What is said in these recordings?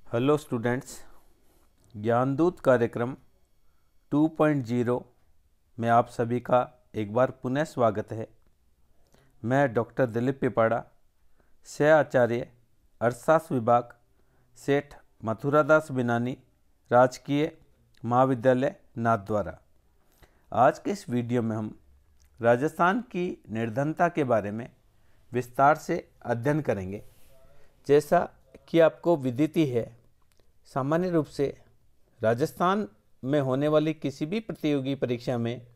Hello students, Gyandoot कार्यक्रम 2.0 में आप सभी का एक बार पुनः स्वागत है। मैं डॉक्टर दिलीप पिपाड़ा, सह आचार्य अर्थशास्त्र विभाग, सेठ मथुरादास बिनानी राजकीय महाविद्यालय नाथद्वारा। आज के इस वीडियो में हम राजस्थान की निर्धनता के बारे में विस्तार से अध्ययन करेंगे। जैसा कि आपको विदित ही है, सामान्य रूप से राजस्थान में होने वाली किसी भी प्रतियोगी परीक्षा में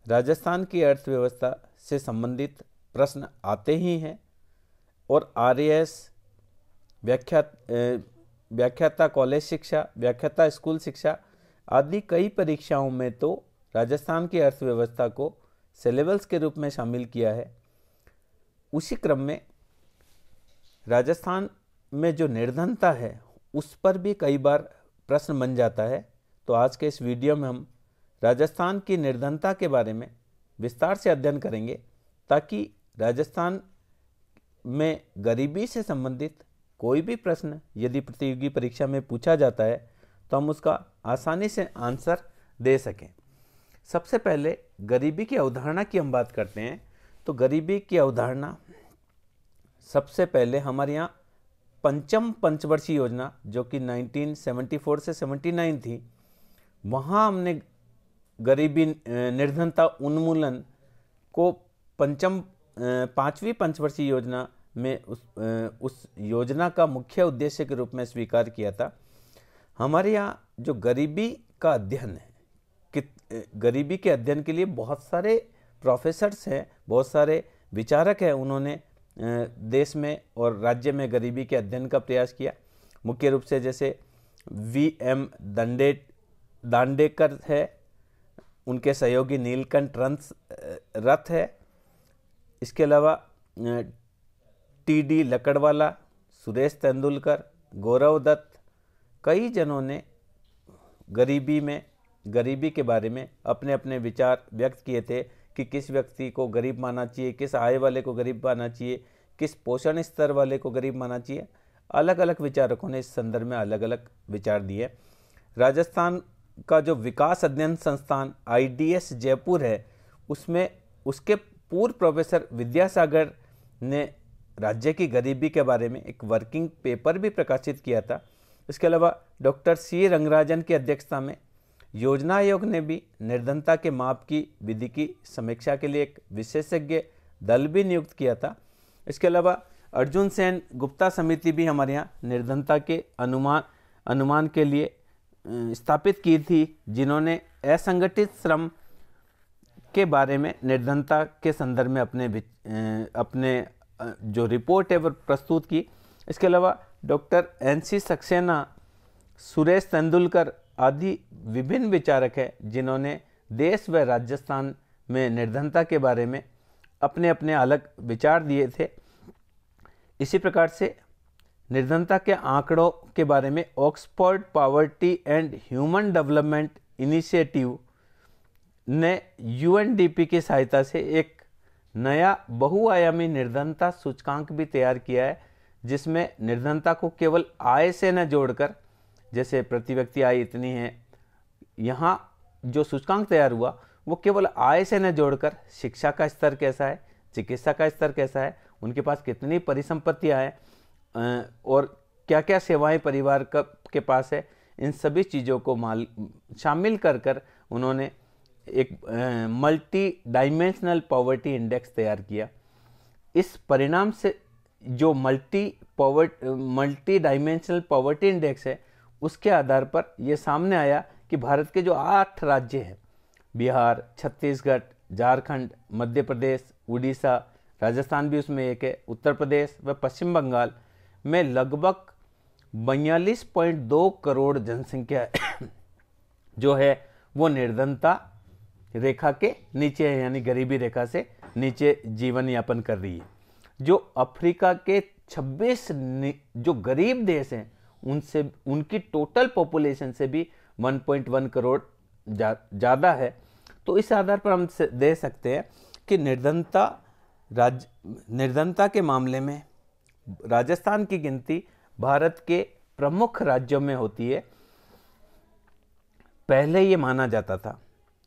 राजस्थान की अर्थव्यवस्था से संबंधित प्रश्न आते ही हैं और आरएएस, व्याख्याता कॉलेज शिक्षा, व्याख्याता स्कूल शिक्षा आदि कई परीक्षाओं में तो राजस्थान की अर्थव्यवस्था को सिलेबस के रूप में शामिल किया है। उसी क्रम में राजस्थान में जो निर्धनता है उस पर भी कई बार प्रश्न बन जाता है। तो आज के इस वीडियो में हम राजस्थान की निर्धनता के बारे में विस्तार से अध्ययन करेंगे, ताकि राजस्थान में गरीबी से संबंधित कोई भी प्रश्न यदि प्रतियोगी परीक्षा में पूछा जाता है तो हम उसका आसानी से आंसर दे सकें। सबसे पहले गरीबी की अवधारणा की हम बात करते हैं। तो गरीबी की अवधारणा सबसे पहले हमारे यहाँ पंचम पंचवर्षीय योजना, जो कि 1974 से 79 थी, वहाँ हमने गरीबी निर्धनता उन्मूलन को पांचवी पंचवर्षीय योजना में उस योजना का मुख्य उद्देश्य के रूप में स्वीकार किया था। हमारे यहाँ जो गरीबी का अध्ययन है कि गरीबी के अध्ययन के लिए बहुत सारे प्रोफेसर्स हैं, बहुत सारे विचारक हैं, उन्होंने देश में और राज्य में गरीबी के अध्ययन का प्रयास किया। मुख्य रूप से जैसे वी.एम. दांडेकर है, उनके सहयोगी नीलकंठ रथ है, इसके अलावा टी.डी. लकड़वाला, सुरेश तेंदुलकर, गौरव दत्त, कई जनों ने गरीबी के बारे में अपने अपने विचार व्यक्त किए थे कि किस व्यक्ति को गरीब माना चाहिए, किस आय वाले को गरीब माना चाहिए, किस पोषण स्तर वाले को गरीब माना चाहिए। अलग अलग विचारकों ने इस संदर्भ में अलग अलग विचार दिए। राजस्थान का जो विकास अध्ययन संस्थान IDS जयपुर है, उसमें उसके पूर्व प्रोफेसर विद्यासागर ने राज्य की गरीबी के बारे में एक वर्किंग पेपर भी प्रकाशित किया था। इसके अलावा डॉक्टर C. रंगराजन की अध्यक्षता में योजना आयोग ने भी निर्धनता के माप की विधि की समीक्षा के लिए एक विशेषज्ञ दल भी नियुक्त किया था। इसके अलावा अर्जुन सेन गुप्ता समिति भी हमारे यहाँ निर्धनता के अनुमान के लिए स्थापित की थी, जिन्होंने असंगठित श्रम के बारे में निर्धनता के संदर्भ में अपने जो रिपोर्ट है वो प्रस्तुत की। इसके अलावा डॉक्टर NC सक्सेना, सुरेश तेंदुलकर आदि विभिन्न विचारक हैं, जिन्होंने देश व राजस्थान में निर्धनता के बारे में अपने अपने अलग विचार दिए थे। इसी प्रकार से निर्धनता के आंकड़ों के बारे में Oxford poverty and human development initiative ने UNDP की सहायता से एक नया बहुआयामी निर्धनता सूचकांक भी तैयार किया है, जिसमें निर्धनता को केवल आय से न जोड़कर, जैसे प्रति व्यक्ति आय इतनी है, यहाँ जो सूचकांक तैयार हुआ वो केवल आय से न जोड़कर शिक्षा का स्तर कैसा है, चिकित्सा का स्तर कैसा है, उनके पास कितनी परिसंपत्तियाँ हैं और क्या क्या सेवाएं परिवार के पास है, इन सभी चीज़ों को शामिल कर उन्होंने एक मल्टी डायमेंशनल पॉवर्टी इंडेक्स तैयार किया। इस परिणाम से जो मल्टी डायमेंशनल पॉवर्टी इंडेक्स है, उसके आधार पर यह सामने आया कि भारत के जो 8 राज्य हैं, बिहार, छत्तीसगढ़, झारखंड, मध्य प्रदेश, उड़ीसा, राजस्थान भी उसमें एक है, उत्तर प्रदेश व पश्चिम बंगाल में लगभग 42.2 करोड़ जनसंख्या जो है वो निर्धनता रेखा के नीचे है, यानी गरीबी रेखा से नीचे जीवन यापन कर रही है। जो अफ्रीका के 26 जो गरीब देश हैं, उनसे उनकी टोटल पॉपुलेशन से भी 1.1 करोड़ ज़्यादा है। तो इस आधार पर हम दे सकते हैं कि निर्धनता के मामले में राजस्थान की गिनती भारत के प्रमुख राज्यों में होती है। पहले ये माना जाता था,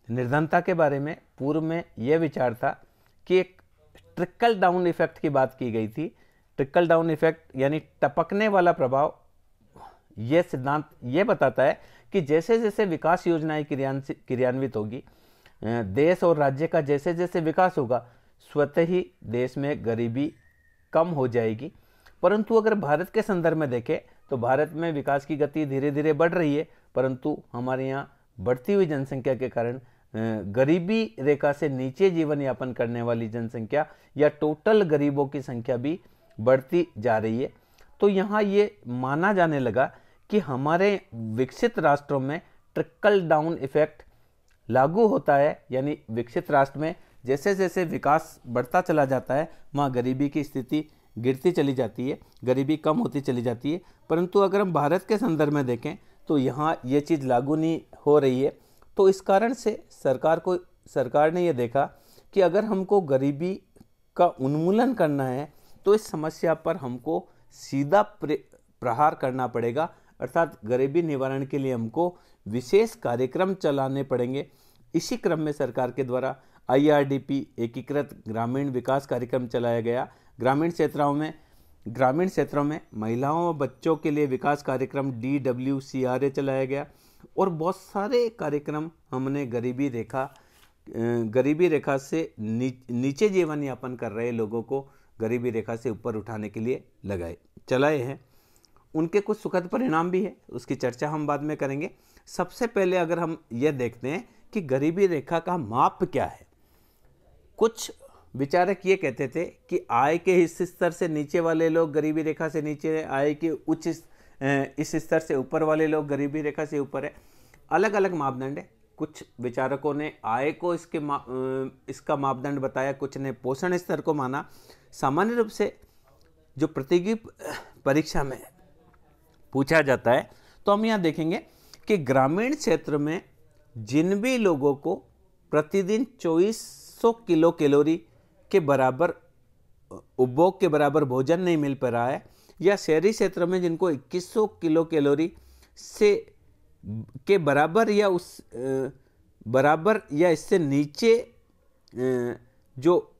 निर्धनता के बारे में पूर्व में यह विचार था कि एक ट्रिकल डाउन इफेक्ट की बात की गई थी। ट्रिकल डाउन इफेक्ट यानी टपकने वाला प्रभाव। यह सिद्धांत यह बताता है कि जैसे जैसे विकास योजनाएं क्रियान्वित होगी, देश और राज्य का जैसे जैसे विकास होगा, स्वतः ही देश में गरीबी कम हो जाएगी। परंतु अगर भारत के संदर्भ में देखें तो भारत में विकास की गति धीरे धीरे बढ़ रही है, परंतु हमारे यहाँ बढ़ती हुई जनसंख्या के कारण गरीबी रेखा से नीचे जीवन यापन करने वाली जनसंख्या या टोटल गरीबों की संख्या भी बढ़ती जा रही है। तो यहाँ ये माना जाने लगा कि हमारे विकसित राष्ट्रों में ट्रिकल डाउन इफेक्ट लागू होता है, यानी विकसित राष्ट्र में जैसे जैसे विकास बढ़ता चला जाता है वहाँ गरीबी की स्थिति गिरती चली जाती है, गरीबी कम होती चली जाती है। परंतु अगर हम भारत के संदर्भ में देखें तो यहाँ ये चीज़ लागू नहीं हो रही है। तो इस कारण से सरकार ने ये देखा कि अगर हमको गरीबी का उन्मूलन करना है तो इस समस्या पर हमको सीधा प्रहार करना पड़ेगा, अर्थात गरीबी निवारण के लिए हमको विशेष कार्यक्रम चलाने पड़ेंगे। इसी क्रम में सरकार के द्वारा IRDP एकीकृत ग्रामीण विकास कार्यक्रम चलाया गया। ग्रामीण क्षेत्रों में महिलाओं और बच्चों के लिए विकास कार्यक्रम DWCRA चलाया गया और बहुत सारे कार्यक्रम हमने गरीबी रेखा से नीचे जीवन यापन कर रहे लोगों को गरीबी रेखा से ऊपर उठाने के लिए चलाए हैं। उनके कुछ सुखद परिणाम भी है, उसकी चर्चा हम बाद में करेंगे। सबसे पहले अगर हम यह देखते हैं कि गरीबी रेखा का माप क्या है। कुछ विचारक ये कहते थे कि आय के इस स्तर से नीचे वाले लोग गरीबी रेखा से नीचे है, आय के उच्च इस स्तर से ऊपर वाले लोग गरीबी रेखा से ऊपर है। अलग अलग मापदंड है। कुछ विचारकों ने आय को इसका मापदंड बताया, कुछ ने पोषण स्तर को माना। सामान्य रूप से जो प्रतियोगी परीक्षा में पूछा जाता है तो हम यहाँ देखेंगे कि ग्रामीण क्षेत्र में जिन भी लोगों को प्रतिदिन 2400 किलो कैलोरी के बराबर उपभोग के बराबर भोजन नहीं मिल पा रहा है, या शहरी क्षेत्र में जिनको 2100 किलो कैलोरी से के बराबर या इससे नीचे जो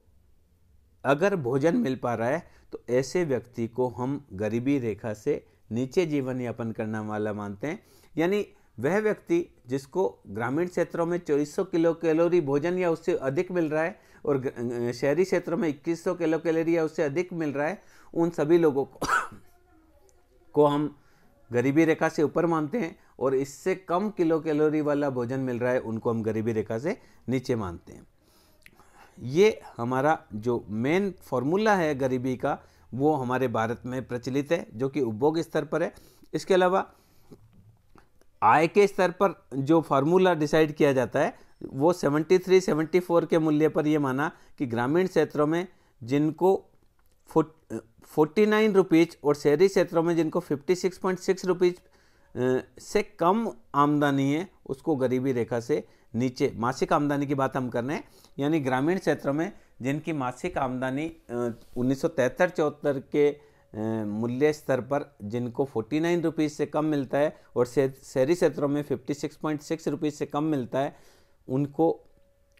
अगर भोजन मिल पा रहा है तो ऐसे व्यक्ति को हम गरीबी रेखा से नीचे जीवन यापन करने वाला मानते हैं। यानी वह व्यक्ति जिसको ग्रामीण क्षेत्रों में 2400 किलो कैलोरी भोजन या उससे अधिक मिल रहा है और शहरी क्षेत्रों में 2100 किलो कैलोरी या उससे अधिक मिल रहा है, उन सभी लोगों को हम गरीबी रेखा से ऊपर मानते हैं, और इससे कम किलो कैलोरी वाला भोजन मिल रहा है उनको हम गरीबी रेखा से नीचे मानते हैं। ये हमारा जो मेन फॉर्मूला है गरीबी का वो हमारे भारत में प्रचलित है, जो कि उपभोग स्तर पर है। इसके अलावा आय के स्तर पर जो फार्मूला डिसाइड किया जाता है वो 73-74 के मूल्य पर यह माना कि ग्रामीण क्षेत्रों में जिनको 49 रुपीज़ और शहरी क्षेत्रों में जिनको 56.6 रुपीज़ से कम आमदनी है उसको गरीबी रेखा से नीचे, मासिक आमदनी की बात हम कर रहे हैं, यानी ग्रामीण क्षेत्रों में जिनकी मासिक आमदनी 1973-74 के मूल्य स्तर पर जिनको 49 रुपीज़ से कम मिलता है और शहरी क्षेत्रों में 56.6 रुपीज़ से कम मिलता है, उनको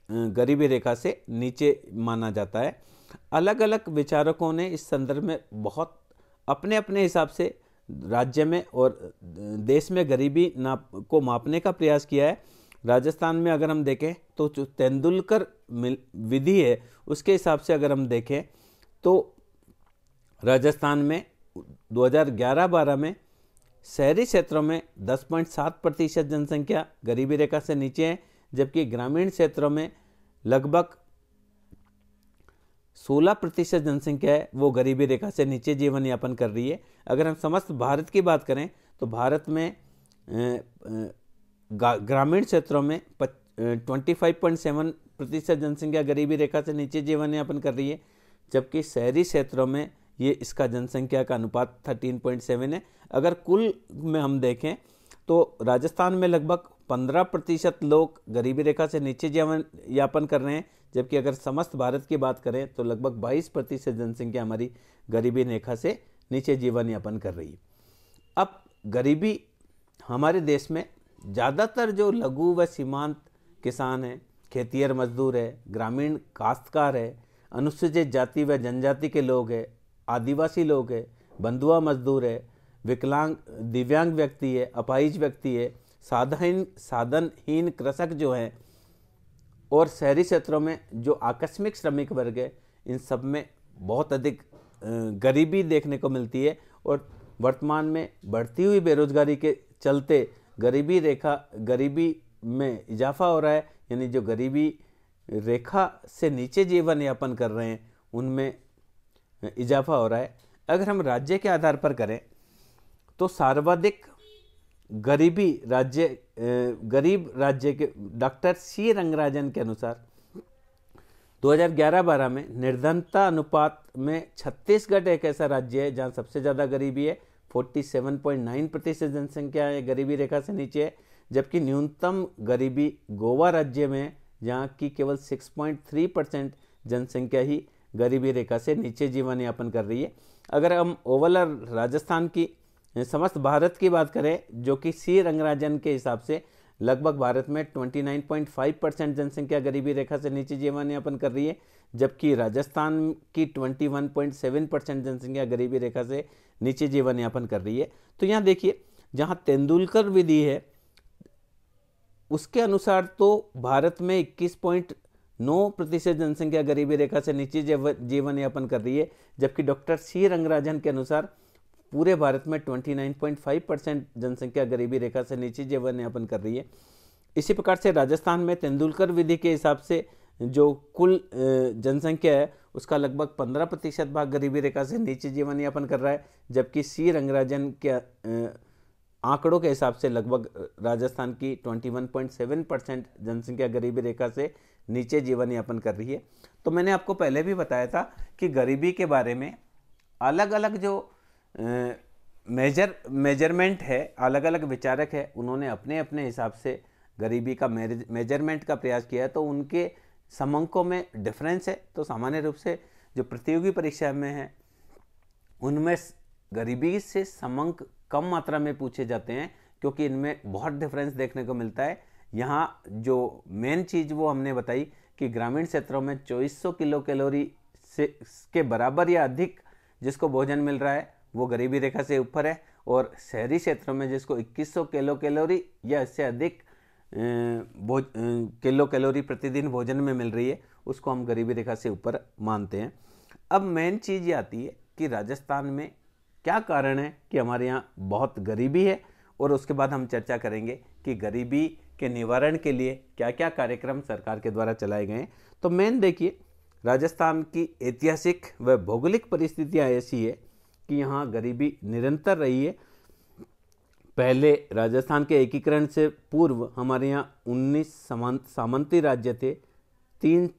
गरीबी रेखा से नीचे माना जाता है। अलग अलग विचारकों ने इस संदर्भ में बहुत अपने अपने हिसाब से राज्य में और देश में गरीबी को मापने का प्रयास किया है। राजस्थान में अगर हम देखें तो जो तेंदुलकर विधि है उसके हिसाब से अगर हम देखें तो राजस्थान में 2011-12 में शहरी क्षेत्रों में 10.7% जनसंख्या गरीबी रेखा से नीचे है, जबकि ग्रामीण क्षेत्रों में लगभग 16% जनसंख्या है वो गरीबी रेखा से नीचे जीवन यापन कर रही है। अगर हम समस्त भारत की बात करें तो भारत में ग्रामीण क्षेत्रों में 25.7% जनसंख्या गरीबी रेखा से नीचे जीवन यापन कर रही है, जबकि शहरी क्षेत्रों में ये इसका जनसंख्या का अनुपात 13.7 है। अगर कुल में हम देखें तो राजस्थान में लगभग 15% लोग गरीबी रेखा से नीचे जीवन यापन कर रहे हैं, जबकि अगर समस्त भारत की बात करें तो लगभग 22% जनसंख्या हमारी गरीबी रेखा से नीचे जीवन यापन कर रही है। अब गरीबी हमारे देश में ज़्यादातर जो लघु व सीमांत किसान हैं, खेतिहर मजदूर है, ग्रामीण काश्तकार है, अनुसूचित जाति व जनजाति के लोग हैं, आदिवासी लोग हैं, बंधुआ मजदूर है, विकलांग दिव्यांग व्यक्ति है, अपाहिज व्यक्ति है, साधनहीन कृषक जो हैं, और शहरी क्षेत्रों में जो आकस्मिक श्रमिक वर्ग है, इन सब में बहुत अधिक गरीबी देखने को मिलती है। और वर्तमान में बढ़ती हुई बेरोजगारी के चलते गरीबी में इजाफा हो रहा है, यानी जो गरीबी रेखा से नीचे जीवन यापन कर रहे हैं उनमें इजाफा हो रहा है। अगर हम राज्य के आधार पर करें तो सर्वाधिक गरीब राज्य के डॉक्टर सी रंगराजन के अनुसार 2011-12 में निर्धनता अनुपात में छत्तीसगढ़ एक ऐसा राज्य है जहां सबसे ज़्यादा गरीबी है। 47.9% जनसंख्या गरीबी रेखा से नीचे है, जबकि न्यूनतम गरीबी गोवा राज्य में जहां की केवल 6.3% जनसंख्या ही गरीबी रेखा से नीचे जीवन यापन कर रही है। अगर हम ओवरऑल राजस्थान की समस्त भारत की बात करें, जो कि सी रंगराजन के हिसाब से लगभग भारत में 29.5% जनसंख्या गरीबी रेखा से नीचे जीवन यापन कर रही है, जबकि राजस्थान की 21.7% जनसंख्या गरीबी रेखा से नीचे जीवन यापन कर रही है। तो यहाँ देखिए, जहाँ तेंदुलकर विधि है उसके अनुसार तो भारत में 21.9% जनसंख्या गरीबी रेखा से नीचे जीवन यापन कर रही है, जबकि डॉक्टर सी रंगराजन के अनुसार पूरे भारत में 29.5% जनसंख्या गरीबी रेखा से नीचे जीवन यापन कर रही है। इसी प्रकार से राजस्थान में तेंदुलकर विधि के हिसाब से जो कुल जनसंख्या है उसका लगभग 15% भाग गरीबी रेखा से नीचे जीवन यापन कर रहा है, जबकि सी रंगराजन के आंकड़ों के हिसाब से लगभग राजस्थान की 21.7% जनसंख्या गरीबी रेखा से नीचे जीवन यापन कर रही है। तो मैंने आपको पहले भी बताया था कि गरीबी के बारे में अलग अलग जो मेजरमेंट है, अलग अलग विचारक है, उन्होंने अपने अपने हिसाब से गरीबी का मेजरमेंट का प्रयास किया है। तो उनके समंकों में डिफरेंस है। तो सामान्य रूप से जो प्रतियोगी परीक्षा में है उनमें गरीबी से समंक कम मात्रा में पूछे जाते हैं, क्योंकि इनमें बहुत डिफरेंस देखने को मिलता है। यहाँ जो मेन चीज़ वो हमने बताई कि ग्रामीण क्षेत्रों में 2400 किलो कैलोरी से के बराबर या अधिक जिसको भोजन मिल रहा है वो गरीबी रेखा से ऊपर है, और शहरी क्षेत्रों में जिसको 2100 किलो कैलोरी या इससे अधिक किलो कैलोरी प्रतिदिन भोजन में मिल रही है उसको हम गरीबी रेखा से ऊपर मानते हैं। अब मेन चीज़ ये आती है कि राजस्थान में क्या कारण है कि हमारे यहाँ बहुत गरीबी है, और उसके बाद हम चर्चा करेंगे कि गरीबी के निवारण के लिए क्या क्या कार्यक्रम सरकार के द्वारा चलाए गए हैं। तो मेन देखिए, राजस्थान की ऐतिहासिक व भौगोलिक परिस्थितियाँ ऐसी है कि यहाँ गरीबी निरंतर रही है। पहले राजस्थान के एकीकरण से पूर्व हमारे यहाँ 19 सामंती राज्य थे, 3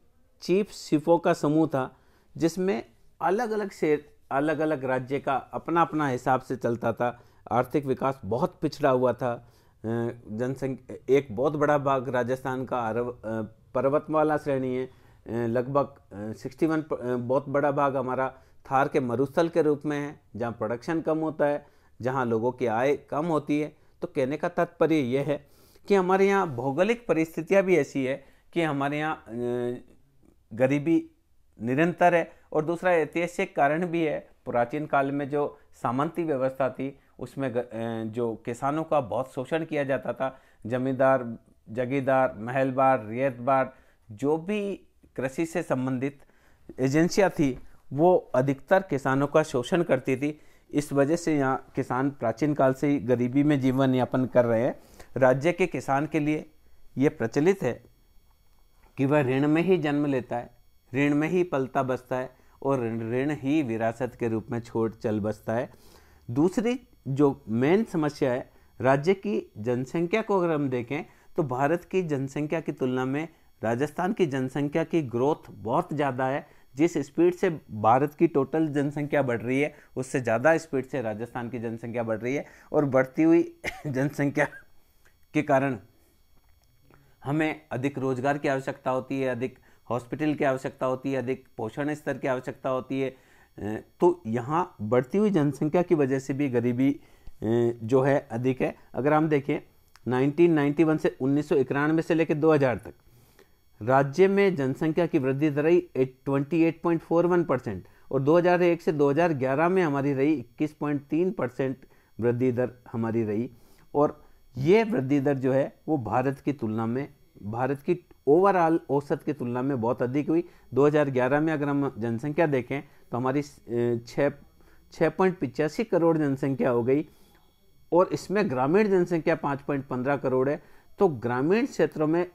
चीफ सिफों का समूह था, जिसमें अलग अलग राज्य का अपना अपना हिसाब से चलता था। आर्थिक विकास बहुत पिछड़ा हुआ था। जनसंख्या एक बहुत बड़ा भाग राजस्थान का पर्वतमाला श्रेणी है, लगभग 61 बहुत बड़ा भाग हमारा थार के मरुस्थल के रूप में है, जहाँ प्रोडक्शन कम होता है, जहाँ लोगों की आय कम होती है। तो कहने का तात्पर्य यह है कि हमारे यहाँ भौगोलिक परिस्थितियाँ भी ऐसी है कि हमारे यहाँ गरीबी निरंतर है। और दूसरा ऐतिहासिक कारण भी है, प्राचीन काल में जो सामंती व्यवस्था थी उसमें जो किसानों का बहुत शोषण किया जाता था। जमींदार, जागीरदार, महलबार, रियायतबार, जो भी कृषि से संबंधित एजेंसियां थी वो अधिकतर किसानों का शोषण करती थी। इस वजह से यहाँ किसान प्राचीन काल से ही गरीबी में जीवन यापन कर रहे हैं। राज्य के किसान के लिए ये प्रचलित है कि वह ऋण में ही जन्म लेता है, ऋण में ही पलता बसता है, और ऋण ही विरासत के रूप में छोड़ चल बसता है। दूसरी जो मेन समस्या है, राज्य की जनसंख्या को अगर हम देखें तो भारत की जनसंख्या की तुलना में राजस्थान की जनसंख्या की ग्रोथ बहुत ज़्यादा है। जिस स्पीड से भारत की टोटल जनसंख्या बढ़ रही है उससे ज़्यादा स्पीड से राजस्थान की जनसंख्या बढ़ रही है, और बढ़ती हुई जनसंख्या के कारण हमें अधिक रोजगार की आवश्यकता होती है, अधिक हॉस्पिटल की आवश्यकता होती है, अधिक पोषण स्तर की आवश्यकता होती है। तो यहाँ बढ़ती हुई जनसंख्या की वजह से भी गरीबी जो है अधिक है। अगर हम देखें 1991 से 1991 से लेकर 2000 तक राज्य में जनसंख्या की वृद्धि दर रही 28.41% और 2001 से 2011 में हमारी रही 21.3% वृद्धि दर हमारी रही। और ये वृद्धि दर जो है वो भारत की तुलना में, भारत की ओवरऑल औसत की तुलना में बहुत अधिक हुई। 2011 में अगर हम जनसंख्या देखें तो हमारी 6.85 करोड़ जनसंख्या हो गई और इसमें ग्रामीण जनसंख्या 5.15 करोड़ है। तो ग्रामीण क्षेत्रों में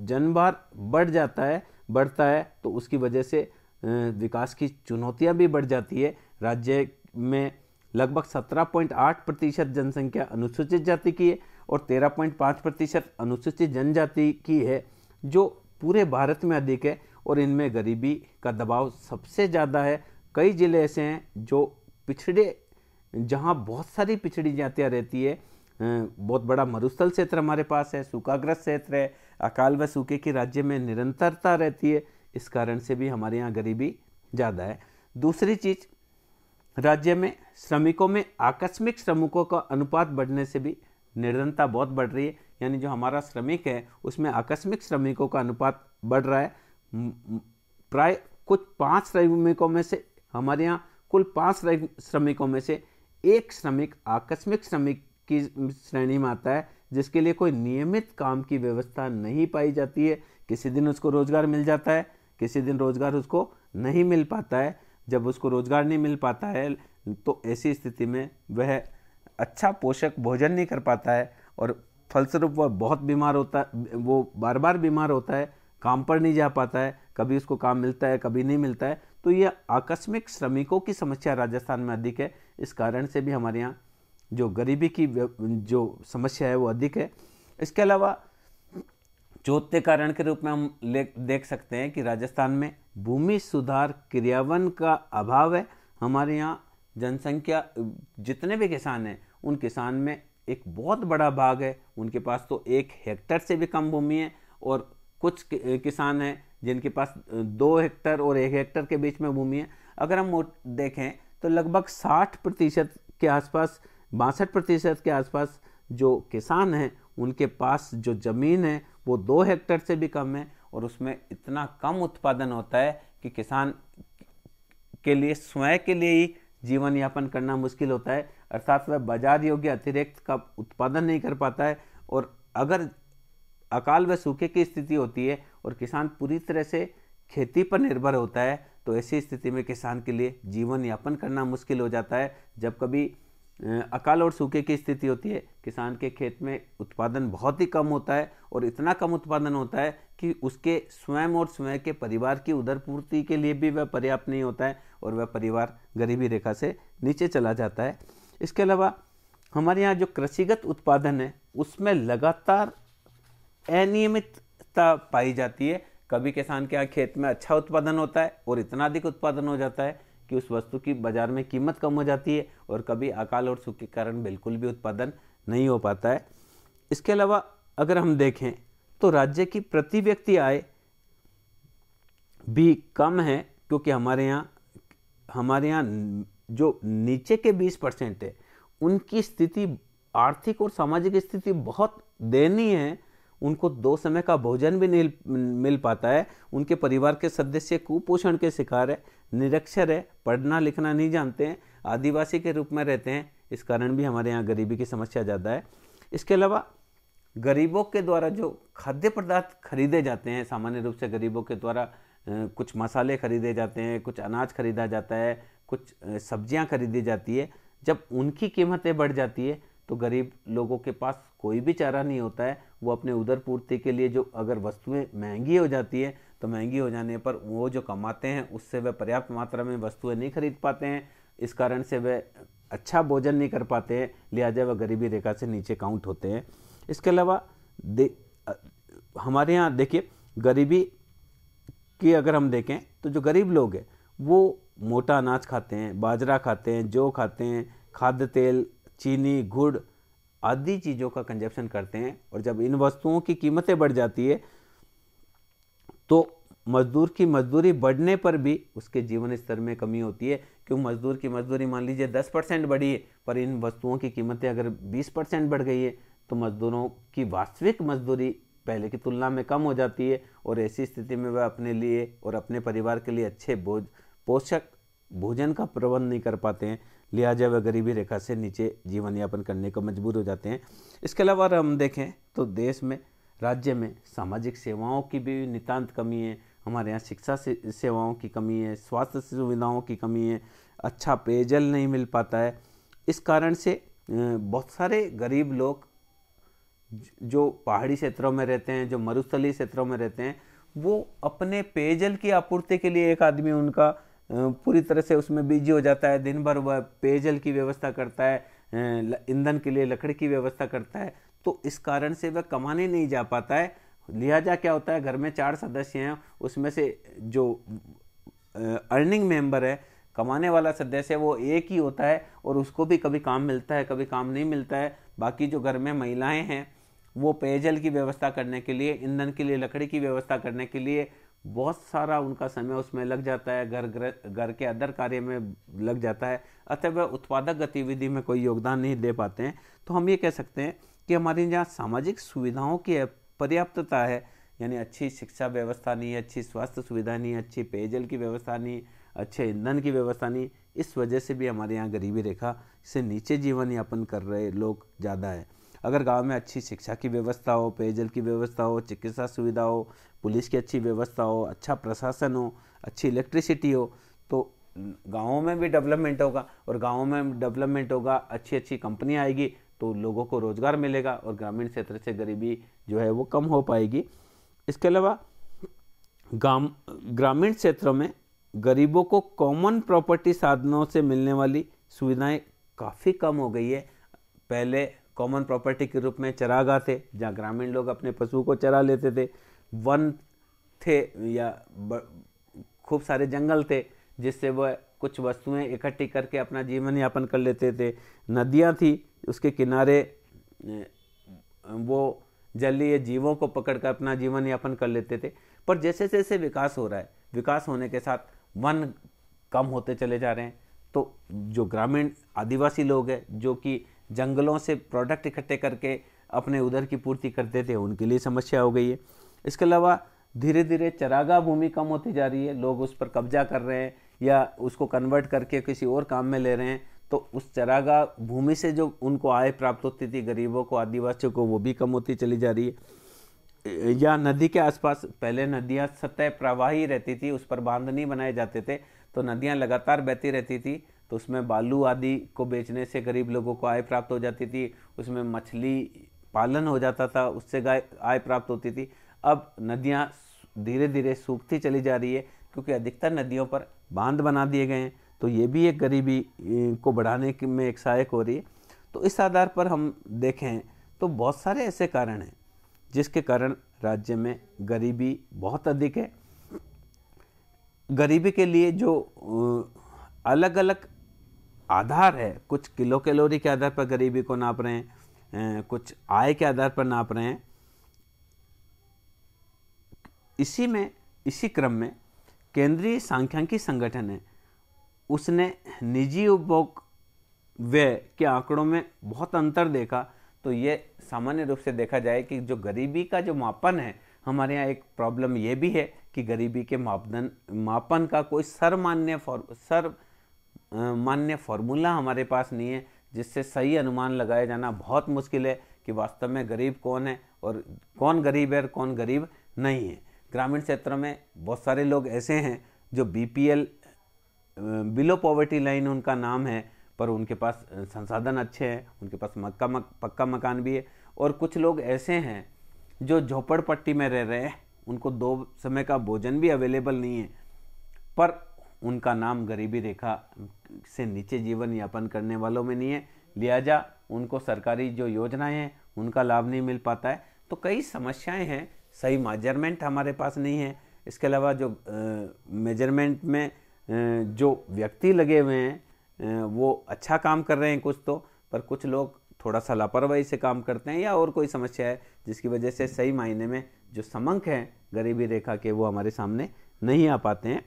जनभार बढ़ता है तो उसकी वजह से विकास की चुनौतियां भी बढ़ जाती है। राज्य में लगभग 17.8% जनसंख्या अनुसूचित जाति की है और 13.5% अनुसूचित जनजाति की है, जो पूरे भारत में अधिक है। और इनमें गरीबी का दबाव सबसे ज़्यादा है। कई जिले ऐसे हैं जो पिछड़े, जहाँ बहुत सारी पिछड़ी जातियाँ रहती है। बहुत बड़ा मरुस्थल क्षेत्र हमारे पास है, सूखाग्रस्त क्षेत्र है, अकाल व सूखे की राज्य में निरंतरता रहती है। इस कारण से भी हमारे यहाँ गरीबी ज़्यादा है। दूसरी चीज़, राज्य में श्रमिकों में आकस्मिक श्रमिकों का अनुपात बढ़ने से भी निर्धनता बहुत बढ़ रही है। यानी जो हमारा श्रमिक है उसमें आकस्मिक श्रमिकों का अनुपात बढ़ रहा है। प्राय कुछ 5 श्रमिकों में से, हमारे यहाँ कुल 5 श्रमिकों में से एक श्रमिक आकस्मिक श्रमिक की श्रेणी में आता है, जिसके लिए कोई नियमित काम की व्यवस्था नहीं पाई जाती है। किसी दिन उसको रोजगार मिल जाता है, किसी दिन रोजगार उसको नहीं मिल पाता है। जब उसको रोजगार नहीं मिल पाता है तो ऐसी स्थिति में वह अच्छा पोषक भोजन नहीं कर पाता है और फलस्वरूप वह बहुत बीमार होता है, वो बार बार बीमार होता है, काम पर नहीं जा पाता है, कभी उसको काम मिलता है कभी नहीं मिलता है। तो यह आकस्मिक श्रमिकों की समस्या राजस्थान में अधिक है। इस कारण से भी हमारे यहाँ जो गरीबी की जो समस्या है वो अधिक है। इसके अलावा चौथे कारण के रूप में हम देख सकते हैं कि राजस्थान में भूमि सुधार क्रियान्वयन का अभाव है। हमारे यहाँ जनसंख्या, जितने भी किसान हैं उन किसान में एक बहुत बड़ा भाग है, उनके पास तो 1 हेक्टेयर से भी कम भूमि है और कुछ किसान हैं जिनके पास 2 हेक्टेयर और 1 हेक्टेयर के बीच में भूमि है। अगर हम देखें तो लगभग 60% के आसपास, 62% के आसपास जो किसान हैं उनके पास जो ज़मीन है वो 2 हेक्टेयर से भी कम है और उसमें इतना कम उत्पादन होता है कि किसान के लिए स्वयं के लिए ही जीवन यापन करना मुश्किल होता है। अर्थात वह बाजार योग्य अतिरिक्त का उत्पादन नहीं कर पाता है। और अगर अकाल व सूखे की स्थिति होती है और किसान पूरी तरह से खेती पर निर्भर होता है तो ऐसी स्थिति में किसान के लिए जीवन यापन करना मुश्किल हो जाता है। जब कभी अकाल और सूखे की स्थिति होती है, किसान के खेत में उत्पादन बहुत ही कम होता है और इतना कम उत्पादन होता है कि उसके स्वयं और स्वयं के परिवार की उदरपूर्ति के लिए भी वह पर्याप्त नहीं होता है और वह परिवार गरीबी रेखा से नीचे चला जाता है। इसके अलावा हमारे यहाँ जो कृषिगत उत्पादन है उसमें लगातार अनियमितता पाई जाती है। कभी किसान के यहाँ खेत में अच्छा उत्पादन होता है और इतना अधिक उत्पादन हो जाता है कि उस वस्तु की बाजार में कीमत कम हो जाती है और कभी अकाल और सूखे के कारण बिल्कुल भी उत्पादन नहीं हो पाता है। इसके अलावा अगर हम देखें तो राज्य की प्रति व्यक्ति आय भी कम है, क्योंकि हमारे यहाँ जो नीचे के 20% है उनकी स्थिति, आर्थिक और सामाजिक स्थिति बहुत दयनीय है। उनको 2 समय का भोजन भी नहीं मिल पाता है। उनके परिवार के सदस्य कुपोषण के शिकार है, निरक्षर है, पढ़ना लिखना नहीं जानते हैं, आदिवासी के रूप में रहते हैं। इस कारण भी हमारे यहाँ गरीबी की समस्या ज़्यादा है। इसके अलावा गरीबों के द्वारा जो खाद्य पदार्थ खरीदे जाते हैं, सामान्य रूप से गरीबों के द्वारा कुछ मसाले खरीदे जाते हैं, कुछ अनाज खरीदा जाता है, कुछ सब्जियां खरीदी जाती है। जब उनकी कीमतें बढ़ जाती है तो गरीब लोगों के पास कोई भी चारा नहीं होता है। वो अपने उदर पूर्ति के लिए, जो अगर वस्तुएं महंगी हो जाती है तो महंगी हो जाने पर वो जो कमाते हैं उससे वह पर्याप्त मात्रा में वस्तुएं नहीं खरीद पाते हैं। इस कारण से वह अच्छा भोजन नहीं कर पाते हैं, लिहाजा वह गरीबी रेखा से नीचे काउंट होते हैं। इसके अलावा हमारे यहाँ देखिए, गरीबी की अगर हम देखें तो जो गरीब लोग हैं वो मोटा अनाज खाते हैं, बाजरा खाते हैं, जौ खाते हैं, खाद्य तेल, चीनी, गुड़ आदि चीज़ों का कंजप्शन करते हैं। और जब इन वस्तुओं की कीमतें बढ़ जाती है तो मजदूर की मजदूरी बढ़ने पर भी उसके जीवन स्तर में कमी होती है, क्योंकि मजदूर की मजदूरी मान लीजिए 10% बढ़ी है, पर इन वस्तुओं की कीमतें अगर 20% बढ़ गई है तो मजदूरों की वास्तविक मजदूरी पहले की तुलना में कम हो जाती है, और ऐसी स्थिति में वह अपने लिए और अपने परिवार के लिए अच्छे पोषक भोजन का प्रबंध नहीं कर पाते हैं, लिहाजा वह गरीबी रेखा से नीचे जीवन यापन करने को मजबूर हो जाते हैं। इसके अलावा अगर हम देखें तो देश में, राज्य में सामाजिक सेवाओं की भी नितांत कमी है। हमारे यहाँ शिक्षा सेवाओं की कमी है, स्वास्थ्य सुविधाओं की कमी है, अच्छा पेयजल नहीं मिल पाता है। इस कारण से बहुत सारे गरीब लोग जो पहाड़ी क्षेत्रों में रहते हैं, जो मरुस्थलीय क्षेत्रों में रहते हैं, वो अपने पेयजल की आपूर्ति के लिए एक आदमी उनका पूरी तरह से उसमें बिजी हो जाता है। दिन भर वह पेयजल की व्यवस्था करता है, ईंधन के लिए लकड़ी की व्यवस्था करता है, तो इस कारण से वह कमाने नहीं जा पाता है। लिहाजा क्या होता है, घर में 4 सदस्य हैं, उसमें से जो अर्निंग मेंबर है, कमाने वाला सदस्य है, वो एक ही होता है, और उसको भी कभी काम मिलता है, कभी काम नहीं मिलता है। बाकी जो घर में महिलाएं हैं वो पेयजल की व्यवस्था करने के लिए, ईंधन के लिए लकड़ी की व्यवस्था करने के लिए बहुत सारा उनका समय उसमें लग जाता है, घर के अदर कार्य में लग जाता है, अतः वह उत्पादक गतिविधि में कोई योगदान नहीं दे पाते हैं। तो हम ये कह सकते हैं कि हमारे यहाँ सामाजिक सुविधाओं की पर्याप्तता है, यानी अच्छी शिक्षा व्यवस्था नहीं है, अच्छी स्वास्थ्य सुविधा नहीं है, अच्छी पेयजल की व्यवस्था नहीं, अच्छे ईंधन की व्यवस्था नहीं, इस वजह से भी हमारे यहाँ गरीबी रेखा से नीचे जीवन यापन कर रहे लोग ज़्यादा है। अगर गांव में अच्छी शिक्षा की व्यवस्था हो, पेयजल की व्यवस्था हो, चिकित्सा सुविधा हो, पुलिस की अच्छी व्यवस्था हो, अच्छा प्रशासन हो, अच्छी इलेक्ट्रिसिटी हो, तो गाँवों में भी डेवलपमेंट होगा, और गाँवों में डेवलपमेंट होगा, अच्छी अच्छी कंपनियाँ आएगी तो लोगों को रोजगार मिलेगा, और ग्रामीण क्षेत्र से गरीबी जो है वो कम हो पाएगी। इसके अलावा ग्रामीण क्षेत्रों में गरीबों को कॉमन प्रॉपर्टी साधनों से मिलने वाली सुविधाएं काफ़ी कम हो गई है। पहले कॉमन प्रॉपर्टी के रूप में चरागाह थे, जहाँ ग्रामीण लोग अपने पशु को चरा लेते थे, वन थे या खूब सारे जंगल थे जिससे वह कुछ वस्तुएं इकट्ठी करके अपना जीवन यापन कर लेते थे, नदियाँ थी उसके किनारे वो जलीय जीवों को पकड़कर अपना जीवन यापन कर लेते थे। पर जैसे जैसे विकास हो रहा है, विकास होने के साथ वन कम होते चले जा रहे हैं, तो जो ग्रामीण आदिवासी लोग हैं जो कि जंगलों से प्रोडक्ट इकट्ठे करके अपने उदर की पूर्ति करते थे, उनके लिए समस्या हो गई है। इसके अलावा धीरे धीरे चरागाह भूमि कम होती जा रही है, लोग उस पर कब्जा कर रहे हैं या उसको कन्वर्ट करके किसी और काम में ले रहे हैं, तो उस चरागाह भूमि से जो उनको आय प्राप्त होती थी गरीबों को, आदिवासियों को, वो भी कम होती चली जा रही है। या नदी के आसपास पहले नदियाँ सतह प्रवाही रहती थी, उस पर बांध नहीं बनाए जाते थे, तो नदियाँ लगातार बहती रहती थी, तो उसमें बालू आदि को बेचने से गरीब लोगों को आय प्राप्त हो जाती थी, उसमें मछली पालन हो जाता था, उससे आय प्राप्त होती थी। अब नदियाँ धीरे धीरे सूखती चली जा रही है क्योंकि अधिकतर नदियों पर बांध बना दिए गए हैं, तो ये भी एक गरीबी को बढ़ाने में एक सहायक हो रही है। तो इस आधार पर हम देखें तो बहुत सारे ऐसे कारण हैं जिसके कारण राज्य में गरीबी बहुत अधिक है। गरीबी के लिए जो अलग अलग आधार है, कुछ किलो कैलोरी के आधार पर गरीबी को नाप रहे हैं, कुछ आय के आधार पर नाप रहे हैं। इसी क्रम में केंद्रीय सांख्यिकी संगठन है, उसने निजी उपभोग व्यय के आंकड़ों में बहुत अंतर देखा। तो ये सामान्य रूप से देखा जाए कि जो गरीबी का जो मापन है, हमारे यहाँ एक प्रॉब्लम ये भी है कि गरीबी के मापन का कोई मान्य फॉर्मूला हमारे पास नहीं है, जिससे सही अनुमान लगाया जाना बहुत मुश्किल है कि वास्तव में गरीब कौन है और कौन गरीब है और कौन गरीब नहीं है। ग्रामीण क्षेत्रों में बहुत सारे लोग ऐसे हैं जो BPL बिलो पॉवर्टी लाइन उनका नाम है, पर उनके पास संसाधन अच्छे हैं, उनके पास पक्का मकान भी है, और कुछ लोग ऐसे हैं जो झोपड़पट्टी में रह रहे हैं, उनको 2 समय का भोजन भी अवेलेबल नहीं है, पर उनका नाम गरीबी रेखा से नीचे जीवन यापन करने वालों में नहीं है, लिहाजा उनको सरकारी जो योजनाएं हैं उनका लाभ नहीं मिल पाता है। तो कई समस्याएं हैं, सही मेजरमेंट हमारे पास नहीं है। इसके अलावा जो मेजरमेंट में जो व्यक्ति लगे हुए हैं वो अच्छा काम कर रहे हैं कुछ तो, पर कुछ लोग थोड़ा सा लापरवाही से काम करते हैं या और कोई समस्या है जिसकी वजह से सही मायने में जो समंक हैं गरीबी रेखा के वो हमारे सामने नहीं आ पाते हैं।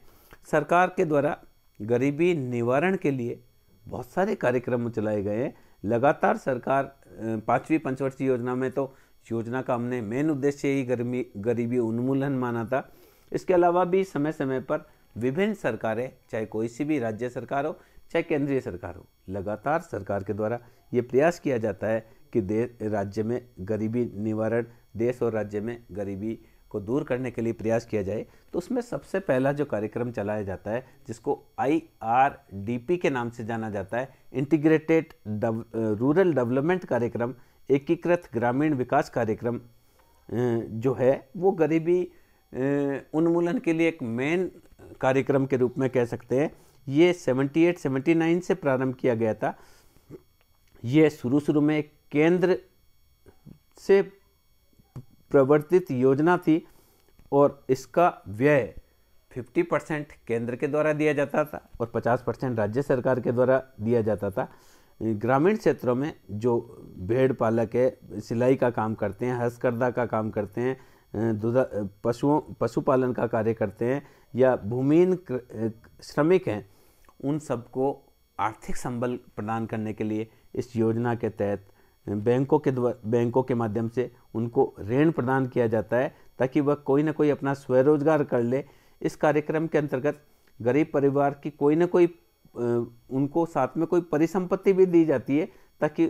सरकार के द्वारा गरीबी निवारण के लिए बहुत सारे कार्यक्रम चलाए गए हैं। लगातार सरकार 5वीं पंचवर्षीय योजना में तो योजना का हमने मेन उद्देश्य ही गरीबी उन्मूलन माना था। इसके अलावा भी समय समय पर विभिन्न सरकारें, चाहे कोई सी भी राज्य सरकार हो चाहे केंद्रीय सरकार हो, लगातार सरकार के द्वारा ये प्रयास किया जाता है कि राज्य में गरीबी निवारण, देश और राज्य में गरीबी को दूर करने के लिए प्रयास किया जाए। तो उसमें सबसे पहला जो कार्यक्रम चलाया जाता है जिसको IRDP के नाम से जाना जाता है, इंटीग्रेटेड रूरल डेवलपमेंट कार्यक्रम, एकीकृत ग्रामीण विकास कार्यक्रम जो है वो गरीबी उन्मूलन के लिए एक मेन कार्यक्रम के रूप में कह सकते हैं। ये 78-79 से प्रारंभ किया गया था। ये शुरू में एक केंद्र से प्रवर्तित योजना थी और इसका व्यय 50% केंद्र के द्वारा दिया जाता था और 50% राज्य सरकार के द्वारा दिया जाता था। ग्रामीण क्षेत्रों में जो भेड़ पालक है, सिलाई का काम करते हैं, हस्तकरघा का काम करते हैं, पशुपालन का कार्य करते हैं या भूमिहीन श्रमिक हैं, उन सबको आर्थिक संबल प्रदान करने के लिए इस योजना के तहत बैंकों के माध्यम से उनको ऋण प्रदान किया जाता है ताकि वह कोई ना कोई अपना स्वरोजगार कर ले। इस कार्यक्रम के अंतर्गत गरीब परिवार की कोई ना कोई उनको साथ में कोई परिसंपत्ति भी दी जाती है ताकि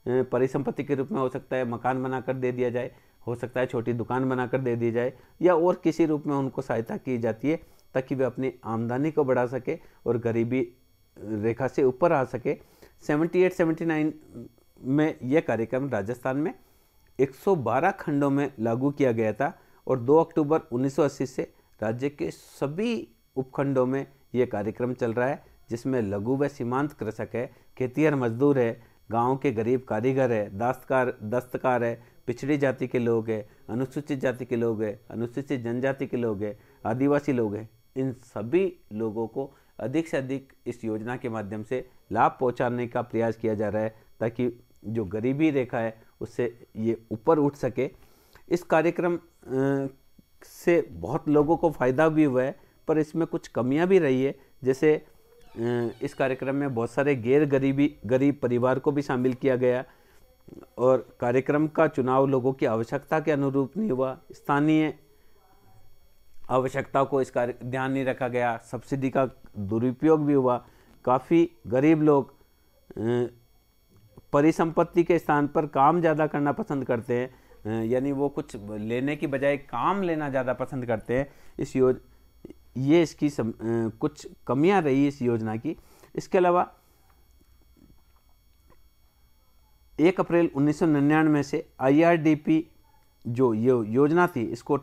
परिसंपत्ति के रूप में हो सकता है मकान बनाकर दे दिया जाए, हो सकता है छोटी दुकान बनाकर दे दी जाए या और किसी रूप में उनको सहायता की जाती है ताकि वे अपनी आमदनी को बढ़ा सके और गरीबी रेखा से ऊपर आ सके। 78-79 में यह कार्यक्रम राजस्थान में 112 खंडों में लागू किया गया था और 2 अक्टूबर 1980 से राज्य के सभी उपखंडों में यह कार्यक्रम चल रहा है, जिसमें लघु व सीमांत कृषक है, खेतिहर मजदूर है, गांव के गरीब कारीगर है, दस्तकार है, पिछड़ी जाति के लोग हैं, अनुसूचित जाति के लोग हैं, अनुसूचित जनजाति के लोग हैं, आदिवासी लोग हैं। इन सभी लोगों को अधिक से अधिक इस योजना के माध्यम से लाभ पहुंचाने का प्रयास किया जा रहा है ताकि जो गरीबी रेखा है उससे ये ऊपर उठ सके। इस कार्यक्रम से बहुत लोगों को फ़ायदा भी हुआ है, पर इसमें कुछ कमियां भी रही है। जैसे इस कार्यक्रम में बहुत सारे गरीब परिवार को भी शामिल किया गया और कार्यक्रम का चुनाव लोगों की आवश्यकता के अनुरूप नहीं हुआ, स्थानीय आवश्यकताओं को इसका ध्यान नहीं रखा गया, सब्सिडी का दुरुपयोग भी हुआ। काफ़ी गरीब लोग परिसंपत्ति के स्थान पर काम ज़्यादा करना पसंद करते हैं, यानी वो कुछ लेने की बजाय काम लेना ज़्यादा पसंद करते हैं। ये इसकी कुछ कमियां रही इस योजना की। इसके अलावा 1 अप्रैल 1999 से IRDP जो योजना थी इसको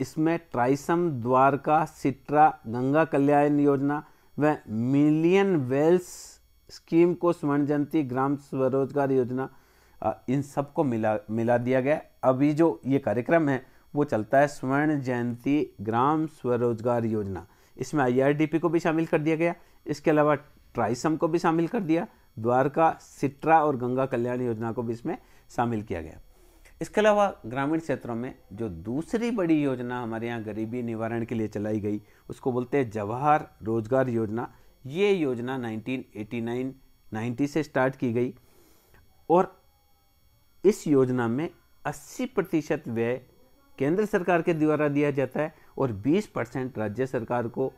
इसमें ट्राइसम, द्वारका, सिट्रा, गंगा कल्याण योजना व मिलियन वेल्स स्कीम को स्वर्ण जयंती ग्राम स्वरोजगार योजना, इन सबको मिला दिया गया। अभी जो ये कार्यक्रम है वो चलता है स्वर्ण जयंती ग्राम स्वरोजगार योजना। इसमें IRDP को भी शामिल कर दिया गया, इसके अलावा ट्राइसम को भी शामिल कर दिया, द्वारका, सिट्रा और गंगा कल्याण योजना को भी इसमें शामिल किया गया। इसके अलावा ग्रामीण क्षेत्रों में जो दूसरी बड़ी योजना हमारे यहाँ गरीबी निवारण के लिए चलाई गई उसको बोलते हैं जवाहर रोजगार योजना। ये योजना 1989-90 से स्टार्ट की गई और इस योजना में 80% व्यय केंद्र सरकार के द्वारा दिया जाता है और 20% राज्य सरकार को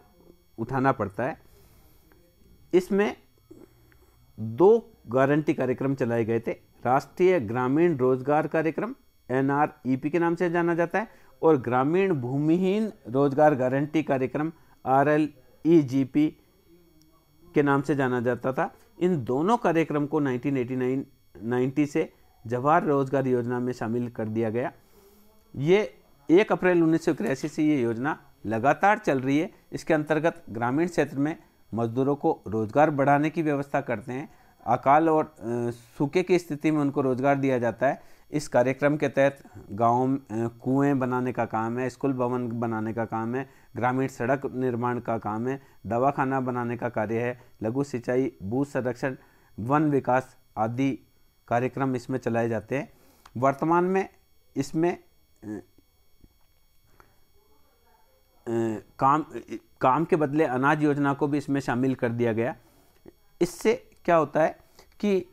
उठाना पड़ता है। इसमें 2 गारंटी कार्यक्रम चलाए गए थे। राष्ट्रीय ग्रामीण रोजगार कार्यक्रम NREP के नाम से जाना जाता है और ग्रामीण भूमिहीन रोजगार गारंटी कार्यक्रम RLEGP के नाम से जाना जाता था। इन दोनों कार्यक्रम को 1989-90 से जवाहर रोजगार योजना में शामिल कर दिया गया। ये 1 अप्रैल 1981 से ये योजना लगातार चल रही है। इसके अंतर्गत ग्रामीण क्षेत्र में मजदूरों को रोजगार बढ़ाने की व्यवस्था करते हैं। अकाल और सूखे की स्थिति में उनको रोजगार दिया जाता है। इस कार्यक्रम के तहत गाँव कुएं बनाने का काम है, स्कूल भवन बनाने का काम है, ग्रामीण सड़क निर्माण का काम है, दवाखाना बनाने का कार्य है, लघु सिंचाई, भू संरक्षण वन विकास आदि कार्यक्रम इसमें चलाए जाते हैं। वर्तमान में इसमें काम के बदले अनाज योजना को भी इसमें शामिल कर दिया गया। इससे क्या होता है कि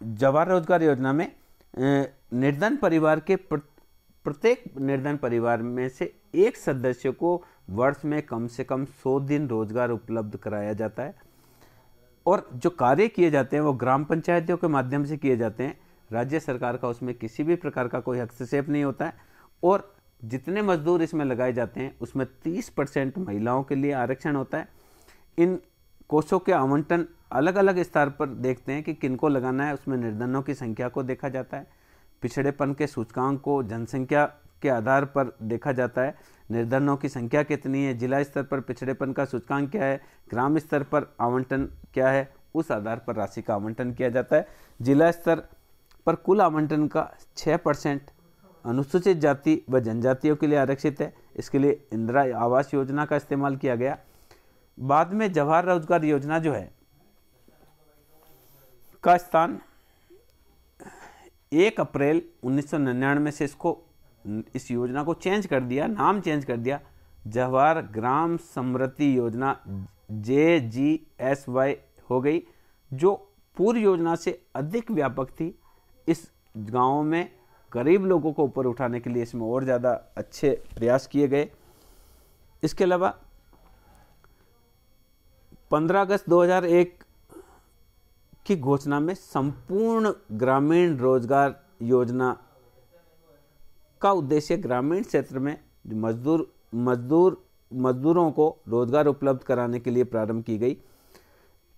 जवाहर रोजगार योजना में निर्धन परिवार के प्रत्येक निर्धन परिवार में से एक सदस्य को वर्ष में कम से कम 100 दिन रोजगार उपलब्ध कराया जाता है। और जो कार्य किए जाते हैं वो ग्राम पंचायतों के माध्यम से किए जाते हैं। राज्य सरकार का उसमें किसी भी प्रकार का कोई हस्तक्षेप नहीं होता है। और जितने मजदूर इसमें लगाए जाते हैं उसमें 30% महिलाओं के लिए आरक्षण होता है। इन कोषों के आवंटन अलग अलग स्तर पर देखते हैं कि किनको लगाना है। उसमें निर्धनों की संख्या को देखा जाता है, पिछड़ेपन के सूचकांक को जनसंख्या के आधार पर देखा जाता है, निर्धनों की संख्या कितनी है, जिला स्तर पर पिछड़ेपन का सूचकांक क्या है, ग्राम स्तर पर आवंटन क्या है, उस आधार पर राशि का आवंटन किया जाता है। जिला स्तर पर कुल आवंटन का 6% अनुसूचित जाति व जनजातियों के लिए आरक्षित है। इसके लिए इंदिरा आवास योजना का इस्तेमाल किया गया। बाद में जवाहर रोजगार योजना जो है का स्थान 1 अप्रैल 1999 से इस योजना को चेंज कर दिया, नाम चेंज कर दिया, जवाहर ग्राम समृद्धि योजना JGSY हो गई, जो पूर्व योजना से अधिक व्यापक थी। इस गांव में गरीब लोगों को ऊपर उठाने के लिए इसमें और ज़्यादा अच्छे प्रयास किए गए। इसके अलावा 15 अगस्त 2001 की घोषणा में संपूर्ण ग्रामीण रोजगार योजना का उद्देश्य ग्रामीण क्षेत्र में मजदूरों को रोजगार उपलब्ध कराने के लिए प्रारंभ की गई।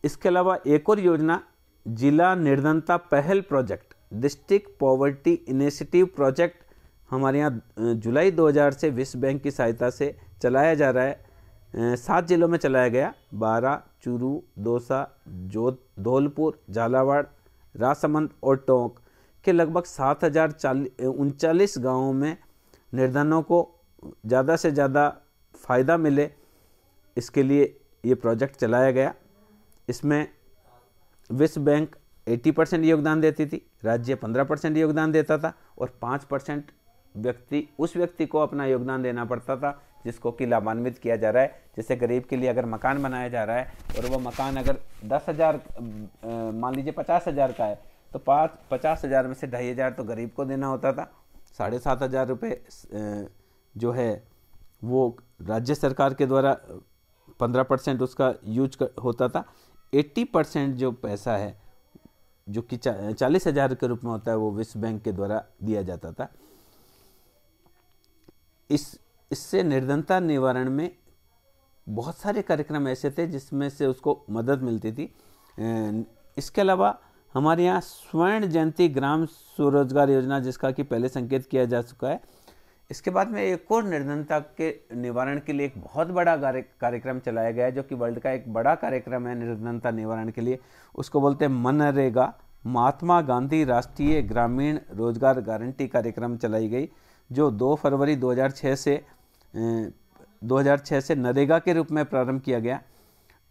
इसके अलावा एक और योजना जिला निर्धनता पहल project, district poverty initiative project, हमारे यहाँ जुलाई 2000 से विश्व बैंक की सहायता से चलाया जा रहा है। 7 जिलों में चलाया गया, बारां, चूरू, दौसा, धौलपुर, झालावाड़, राजसमंद और टोंक के लगभग 7039 गाँवों में निर्धनों को ज़्यादा से ज़्यादा फ़ायदा मिले, इसके लिए ये प्रोजेक्ट चलाया गया। इसमें विश्व बैंक 80% योगदान देती थी, राज्य 15% योगदान देता था और 5% उस व्यक्ति को अपना योगदान देना पड़ता था जिसको कि लाभान्वित किया जा रहा है। जैसे गरीब के लिए अगर मकान बनाया जा रहा है और वह मकान अगर 10,000 मान लीजिए 50,000 का है तो 50,000 में से 2,500 तो गरीब को देना होता था। 7,500 रुपये जो है वो राज्य सरकार के द्वारा 15% उसका यूज होता था। 80% जो पैसा है जो कि 40,000 के रूप में होता है वो विश्व बैंक के द्वारा दिया जाता था। इससे निर्धनता निवारण में बहुत सारे कार्यक्रम ऐसे थे जिसमें से उसको मदद मिलती थी। इसके अलावा हमारे यहाँ स्वर्ण जयंती ग्राम स्वरोजगार योजना, जिसका कि पहले संकेत किया जा चुका है। इसके बाद में एक और निर्धनता के निवारण के लिए एक बहुत बड़ा कार्यक्रम चलाया गया है, जो कि वर्ल्ड का एक बड़ा कार्यक्रम है निर्धनता निवारण के लिए। उसको बोलते हैं मनरेगा, महात्मा गांधी राष्ट्रीय ग्रामीण रोजगार गारंटी कार्यक्रम चलाई गई, जो 2 फरवरी 2006 से नरेगा के रूप में प्रारंभ किया गया।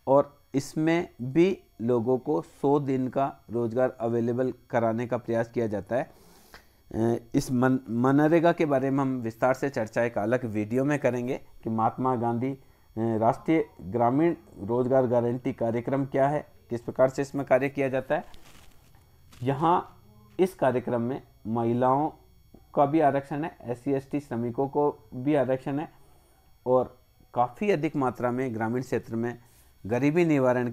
और इसमें भी लोगों को 100 दिन का रोजगार अवेलेबल कराने का प्रयास किया जाता है। इस मनरेगा के बारे में हम विस्तार से चर्चा एक अलग वीडियो में करेंगे कि महात्मा गांधी राष्ट्रीय ग्रामीण रोजगार गारंटी कार्यक्रम क्या है, किस प्रकार से इसमें कार्य किया जाता है। यहाँ इस कार्यक्रम में महिलाओं का भी आरक्षण है, SC/ST श्रमिकों को भी आरक्षण है और काफ़ी अधिक मात्रा में ग्रामीण क्षेत्र में गरीबी निवारण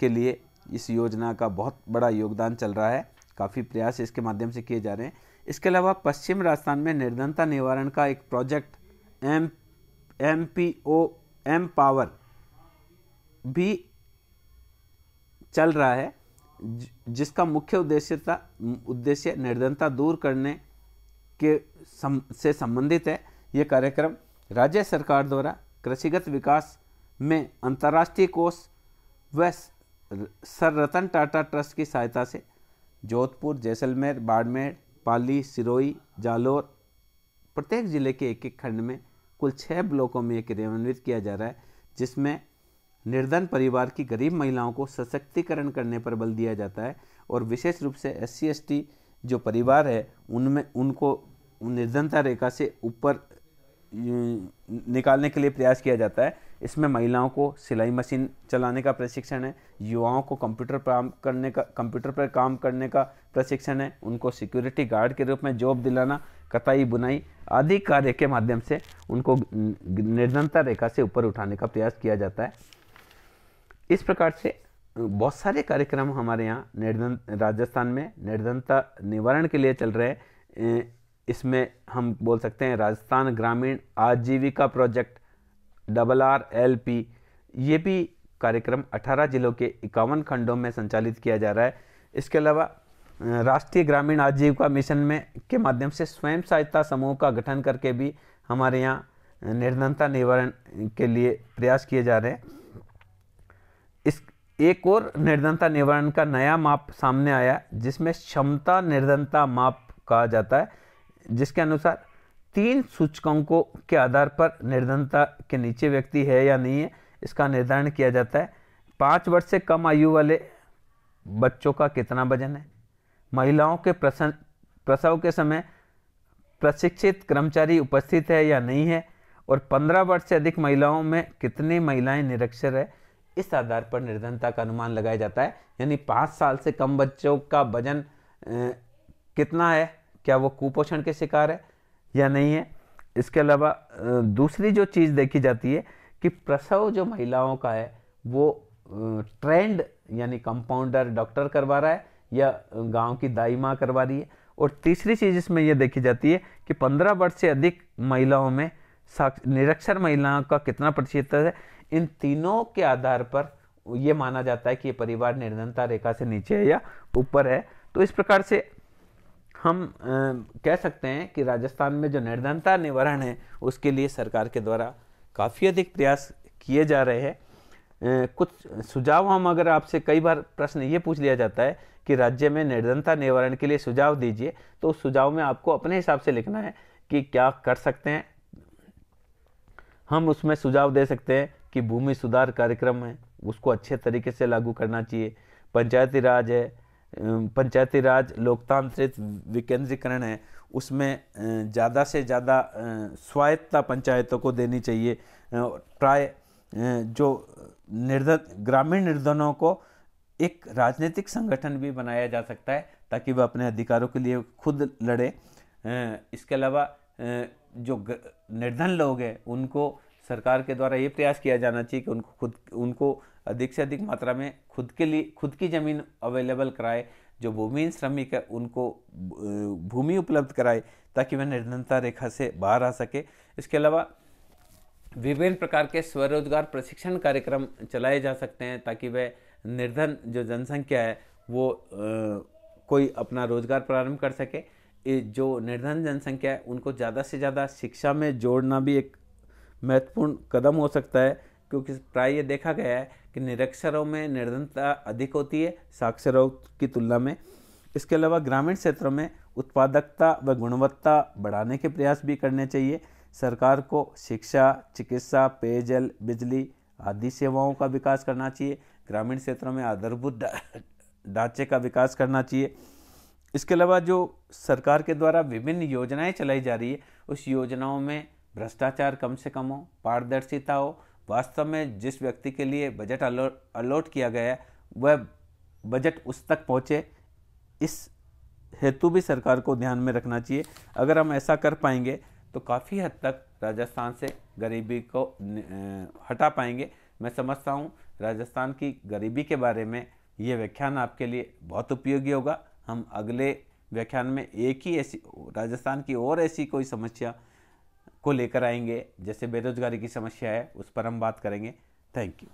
के लिए इस योजना का बहुत बड़ा योगदान चल रहा है। काफ़ी प्रयास इसके माध्यम से किए जा रहे हैं। इसके अलावा पश्चिम राजस्थान में निर्धनता निवारण का एक प्रोजेक्ट MPO एमपावर भी चल रहा है, जिसका मुख्य उद्देश्य निर्धनता दूर करने से संबंधित है। ये कार्यक्रम राज्य सरकार द्वारा कृषिगत विकास में अंतर्राष्ट्रीय कोष व सर रतन टाटा ट्रस्ट की सहायता से जोधपुर, जैसलमेर, बाड़मेर, पाली, सिरोही, जालोर प्रत्येक जिले के एक खंड में कुल 6 ब्लॉकों में ये क्रियान्वित किया जा रहा है, जिसमें निर्धन परिवार की गरीब महिलाओं को सशक्तिकरण करने पर बल दिया जाता है और विशेष रूप से SC/ST जो परिवार है उनमें उनको निर्धनता रेखा से ऊपर निकालने के लिए प्रयास किया जाता है। इसमें महिलाओं को सिलाई मशीन चलाने का प्रशिक्षण है, युवाओं को कंप्यूटर पर काम करने का प्रशिक्षण है, उनको सिक्योरिटी गार्ड के रूप में जॉब दिलाना, कताई बुनाई आदि कार्य के माध्यम से उनको निर्धनता रेखा से ऊपर उठाने का प्रयास किया जाता है। इस प्रकार से बहुत सारे कार्यक्रम हमारे यहाँ राजस्थान में निर्धनता निवारण के लिए चल रहे हैं। इसमें हम बोल सकते हैं राजस्थान ग्रामीण आजीविका प्रोजेक्ट RRLP, ये भी कार्यक्रम 18 जिलों के 51 खंडों में संचालित किया जा रहा है। इसके अलावा राष्ट्रीय ग्रामीण आजीविका मिशन में के माध्यम से स्वयं सहायता समूह का गठन करके भी हमारे यहाँ निर्धनता निवारण के लिए प्रयास किए जा रहे हैं। इस एक और निर्धनता निवारण का नया माप सामने आया जिसमें क्षमता निर्धनता माप कहा जाता है, जिसके अनुसार 3 सूचकांकों के आधार पर निर्धनता के नीचे व्यक्ति है या नहीं है इसका निर्धारण किया जाता है। 5 वर्ष से कम आयु वाले बच्चों का कितना वजन है, महिलाओं के प्रसव के समय प्रशिक्षित कर्मचारी उपस्थित है या नहीं है, और 15 वर्ष से अधिक महिलाओं में कितनी महिलाएं निरक्षर है, इस आधार पर निर्धनता का अनुमान लगाया जाता है। यानी 5 साल से कम बच्चों का वजन कितना है, क्या वो कुपोषण के शिकार है या नहीं है। इसके अलावा दूसरी जो चीज़ देखी जाती है कि प्रसव जो महिलाओं का है वो ट्रेंड यानी कंपाउंडर डॉक्टर करवा रहा है या गांव की दाई माँ करवा रही है। और तीसरी चीज़ इसमें यह देखी जाती है कि 15 वर्ष से अधिक महिलाओं में निरक्षर महिलाओं का कितना प्रतिशत है। इन तीनों के आधार पर यह माना जाता है कि ये परिवार निर्धनता रेखा से नीचे है या ऊपर है। तो इस प्रकार से हम कह सकते हैं कि राजस्थान में जो निर्धनता निवारण है उसके लिए सरकार के द्वारा काफ़ी अधिक प्रयास किए जा रहे हैं। कुछ सुझाव हम अगर आपसे कई बार प्रश्न ये पूछ लिया जाता है कि राज्य में निर्धनता निवारण के लिए सुझाव दीजिए, तो उस सुझाव में आपको अपने हिसाब से लिखना है कि क्या कर सकते हैं। हम उसमें सुझाव दे सकते हैं कि भूमि सुधार कार्यक्रम है उसको अच्छे तरीके से लागू करना चाहिए, पंचायती राज है, पंचायती राज लोकतांत्रिक विकेंद्रीकरण है उसमें ज़्यादा से ज़्यादा स्वायत्तता पंचायतों को देनी चाहिए। प्राय जो ग्रामीण निर्धनों को एक राजनीतिक संगठन भी बनाया जा सकता है ताकि वह अपने अधिकारों के लिए खुद लड़े। इसके अलावा जो निर्धन लोग हैं उनको सरकार के द्वारा ये प्रयास किया जाना चाहिए कि उनको अधिक से अधिक मात्रा में खुद की ज़मीन अवेलेबल कराए। जो भूमिहीन श्रमिक है उनको भूमि उपलब्ध कराए ताकि वह निर्धनता रेखा से बाहर आ सके। इसके अलावा विभिन्न प्रकार के स्वरोजगार प्रशिक्षण कार्यक्रम चलाए जा सकते हैं ताकि वह निर्धन जो जनसंख्या है वो कोई अपना रोजगार प्रारंभ कर सके। जो निर्धन जनसंख्या है उनको ज़्यादा से ज़्यादा शिक्षा में जोड़ना भी एक महत्वपूर्ण कदम हो सकता है, क्योंकि प्राय ये देखा गया है कि निरक्षरों में निर्धनता अधिक होती है साक्षरों की तुलना में। इसके अलावा ग्रामीण क्षेत्रों में उत्पादकता व गुणवत्ता बढ़ाने के प्रयास भी करने चाहिए। सरकार को शिक्षा, चिकित्सा, पेयजल, बिजली आदि सेवाओं का विकास करना चाहिए। ग्रामीण क्षेत्रों में आधारभूत ढांचे का विकास करना चाहिए। इसके अलावा जो सरकार के द्वारा विभिन्न योजनाएं चलाई जा रही है उस योजनाओं में भ्रष्टाचार कम से कम हो, पारदर्शिता हो, वास्तव में जिस व्यक्ति के लिए बजट अलॉट किया गया है वह बजट उस तक पहुँचे, इस हेतु भी सरकार को ध्यान में रखना चाहिए। अगर हम ऐसा कर पाएंगे तो काफ़ी हद तक राजस्थान से गरीबी को हटा पाएंगे। मैं समझता हूँ राजस्थान की गरीबी के बारे में ये व्याख्यान आपके लिए बहुत उपयोगी होगा। हम अगले व्याख्यान में एक ही ऐसी राजस्थान की और ऐसी कोई समस्या को लेकर आएंगे, जैसे बेरोजगारी की समस्या है, उस पर हम बात करेंगे। Thank you.